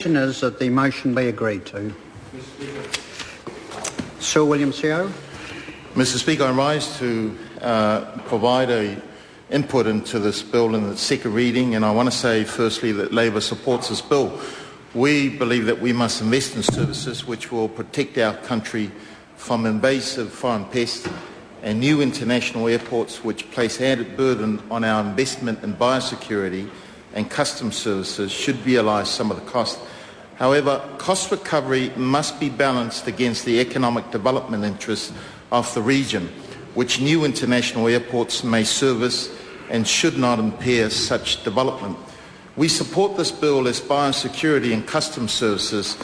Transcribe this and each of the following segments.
Is that the motion be agreed to. Sir William Seo. Mr. Speaker, I rise to provide a input into this bill in its second reading, and I want to say firstly that Labor supports this bill. We believe that we must invest in services which will protect our country from invasive foreign pests, and new international airports which place added burden on our investment in biosecurity and customs services should realise some of the cost. However, cost recovery must be balanced against the economic development interests of the region, which new international airports may service and should not impair such development. We support this bill as biosecurity and customs services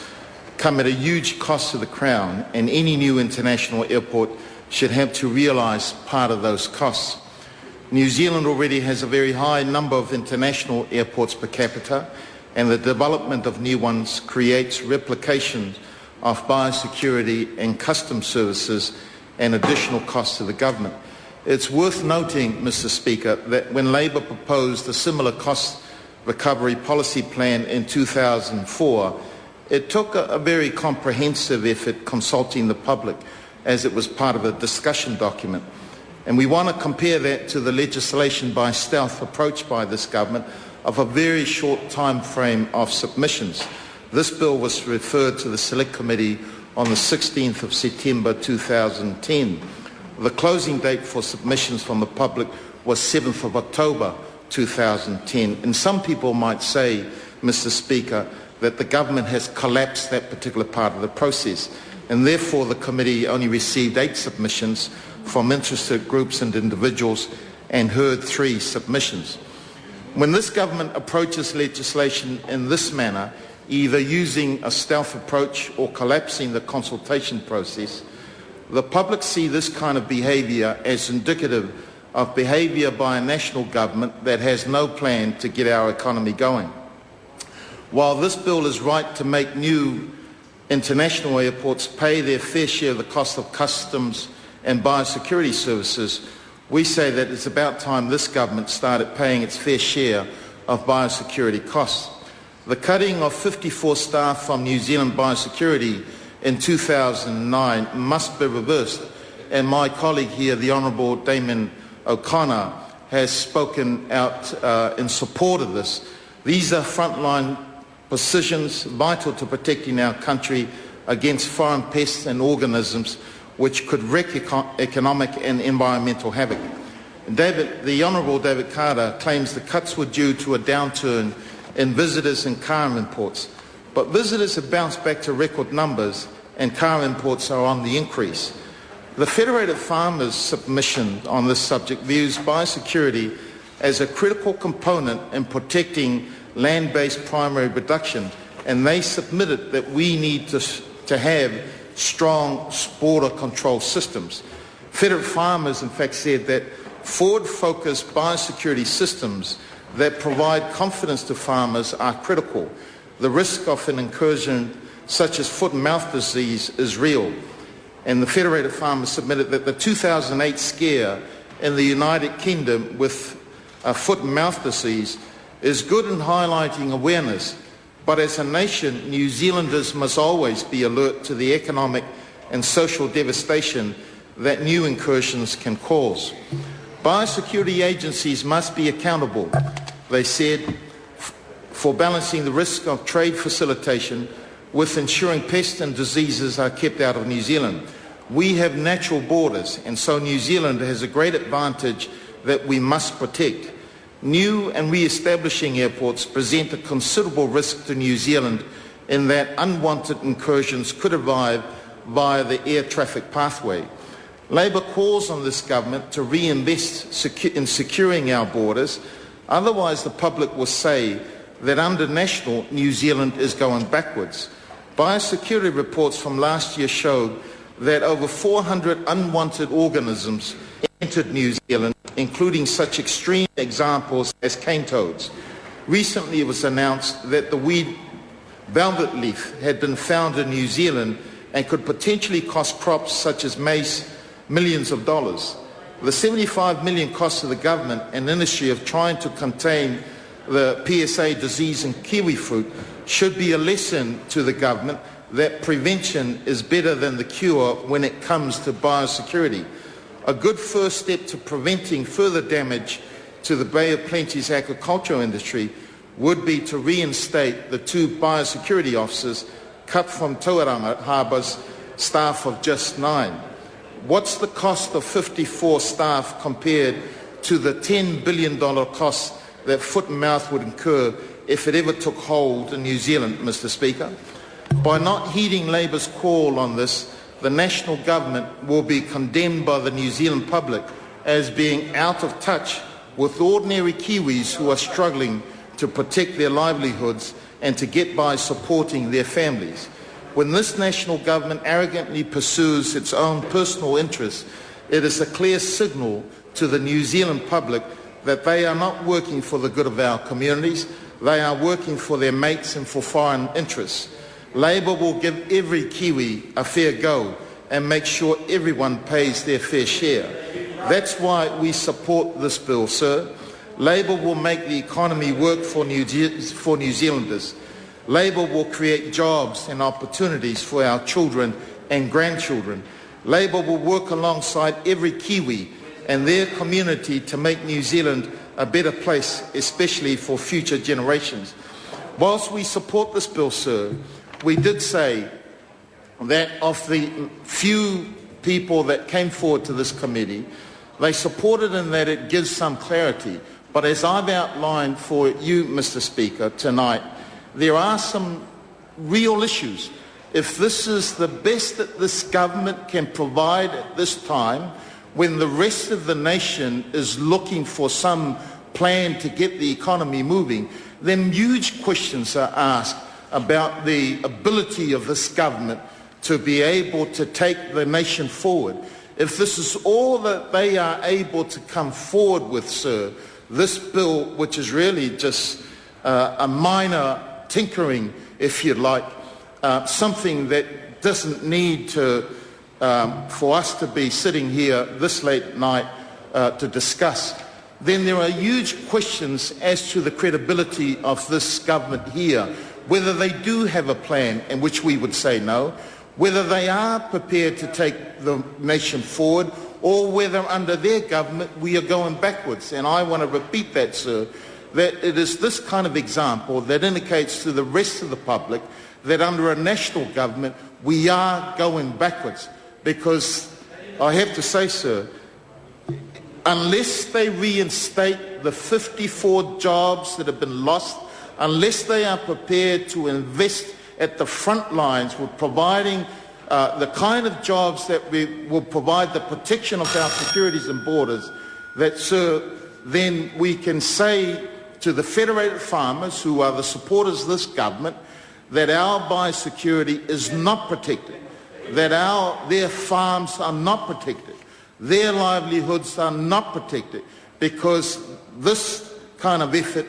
come at a huge cost to the Crown, and any new international airport should have to realise part of those costs. New Zealand already has a very high number of international airports per capita, and the development of new ones creates replication of biosecurity and customs services and additional costs to the government. It's worth noting, Mr. Speaker, that when Labor proposed a similar cost recovery policy plan in 2004, it took a very comprehensive effort consulting the public, as it was part of a discussion document. And we want to compare that to the legislation by stealth approach by this government of a very short time frame of submissions. This bill was referred to the Select Committee on the 16th of September 2010. The closing date for submissions from the public was 7th of October 2010. And some people might say, Mr. Speaker, that the government has collapsed that particular part of the process, and therefore the committee only received 8 submissions from interested groups and individuals and heard 3 submissions. When this government approaches legislation in this manner, either using a stealth approach or collapsing the consultation process, the public see this kind of behaviour as indicative of behaviour by a national government that has no plan to get our economy going. While this bill is right to make new international airports pay their fair share of the cost of customs and biosecurity services, we say that it's about time this government started paying its fair share of biosecurity costs. The cutting of 54 staff from New Zealand Biosecurity in 2009 must be reversed, and my colleague here, the Honourable Damon O'Connor, has spoken out in support of this. These are frontline positions vital to protecting our country against foreign pests and organisms which could wreak economic and environmental havoc. The Honourable David Carter claims the cuts were due to a downturn in visitors and car imports, but visitors have bounced back to record numbers and car imports are on the increase. The Federated Farmers' submission on this subject views biosecurity as a critical component in protecting land-based primary production, and they submitted that we need to have strong border control systems. Federated Farmers, in fact, said that forward-focused biosecurity systems that provide confidence to farmers are critical. The risk of an incursion such as foot and mouth disease is real. And the Federated Farmers submitted that the 2008 scare in the United Kingdom with foot and mouth disease is good in highlighting awareness, but as a nation, New Zealanders must always be alert to the economic and social devastation that new incursions can cause. Biosecurity agencies must be accountable, they said, for balancing the risk of trade facilitation with ensuring pests and diseases are kept out of New Zealand. We have natural borders, and so New Zealand has a great advantage that we must protect. New and re-establishing airports present a considerable risk to New Zealand in that unwanted incursions could arrive via the air traffic pathway. Labor calls on this government to reinvest in securing our borders, otherwise the public will say that under national New Zealand is going backwards. Biosecurity reports from last year showed that over 400 unwanted organisms entered New Zealand, including such extreme examples as cane toads. Recently it was announced that the weed velvet leaf had been found in New Zealand and could potentially cost crops such as maize millions of dollars. The $75 million cost to the government and industry of trying to contain the PSA disease in kiwi fruit should be a lesson to the government that prevention is better than the cure when it comes to biosecurity. A good first step to preventing further damage to the Bay of Plenty's agricultural industry would be to reinstate the 2 biosecurity officers cut from Tauranga Harbour's staff of just 9. What's the cost of 54 staff compared to the $10 billion cost that foot and mouth would incur if it ever took hold in New Zealand, Mr. Speaker? By not heeding Labour's call on this, the national government will be condemned by the New Zealand public as being out of touch with ordinary Kiwis who are struggling to protect their livelihoods and to get by supporting their families. When this national government arrogantly pursues its own personal interests, it is a clear signal to the New Zealand public that they are not working for the good of our communities, they are working for their mates and for foreign interests. Labour will give every Kiwi a fair go and make sure everyone pays their fair share. That's why we support this bill, sir. Labour will make the economy work for New Zealanders. Labour will create jobs and opportunities for our children and grandchildren. Labour will work alongside every Kiwi and their community to make New Zealand a better place, especially for future generations. Whilst we support this bill, sir, we did say that of the few people that came forward to this committee, they supported in that it gives some clarity. But as I've outlined for you, Mr. Speaker, tonight, there are some real issues. If this is the best that this government can provide at this time, when the rest of the nation is looking for some plan to get the economy moving, then huge questions are asked about the ability of this government to be able to take the nation forward. If this is all that they are able to come forward with, sir, this bill, which is really just a minor tinkering, if you like, something that doesn't need to, for us to be sitting here this late at night to discuss, then there are huge questions as to the credibility of this government here, whether they do have a plan, in which we would say no, whether they are prepared to take the nation forward, or whether under their government we are going backwards. And I want to repeat that, sir, that it is this kind of example that indicates to the rest of the public that under a national government we are going backwards. Because I have to say, sir, unless they reinstate the 54 jobs that have been lost, unless they are prepared to invest at the front lines with providing the kind of jobs that we will provide the protection of our securities and borders, that, sir, then we can say to the federated farmers, who are the supporters of this government, that our biosecurity is not protected, that their farms are not protected, their livelihoods are not protected, because this kind of effort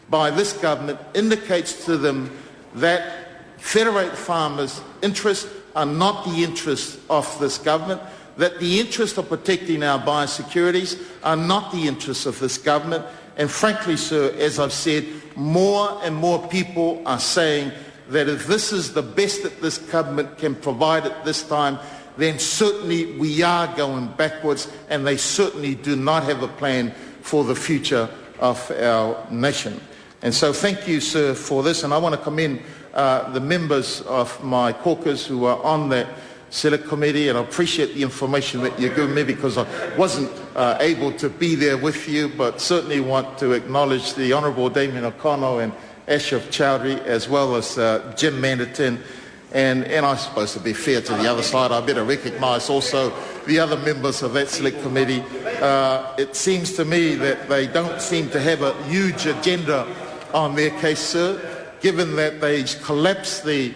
by this government indicates to them that federated farmers' interests are not the interests of this government, that the interests of protecting our biosecurities are not the interests of this government. And frankly, sir, as I've said, more and more people are saying that if this is the best that this government can provide at this time, then certainly we are going backwards, and they certainly do not have a plan for the future of our nation. And so thank you, sir, for this, and I want to commend the members of my caucus who are on that select committee, and I appreciate the information that you've given me, because I wasn't able to be there with you, but certainly want to acknowledge the Honourable Damien O'Connell and Ashraf Chowdhury, as well as Jim Manderton, and I suppose to be fair to the other side, I better recognise also the other members of that select committee. It seems to me that they don't seem to have a huge agenda on their case, sir, given that they collapsed the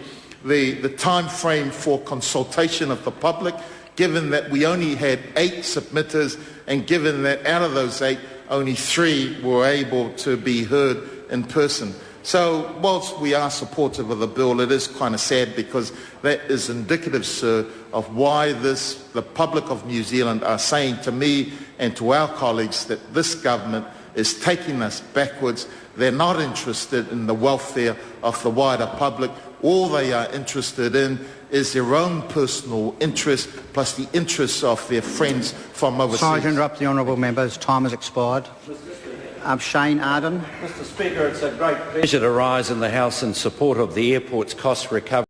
time frame for consultation of the public, given that we only had 8 submitters, and given that out of those 8, only 3 were able to be heard in person. So whilst we are supportive of the bill, it is kind of sad, because that is indicative, sir, of why the public of New Zealand are saying to me and to our colleagues that this government is taking us backwards, They're not interested in the welfare of the wider public. All they are interested in is their own personal interest plus the interests of their friends from overseas. Sorry to interrupt the honourable member. His time has expired. Shane Arden. Mr Speaker, it's a great pleasure to rise in the House in support of the airport's cost recovery.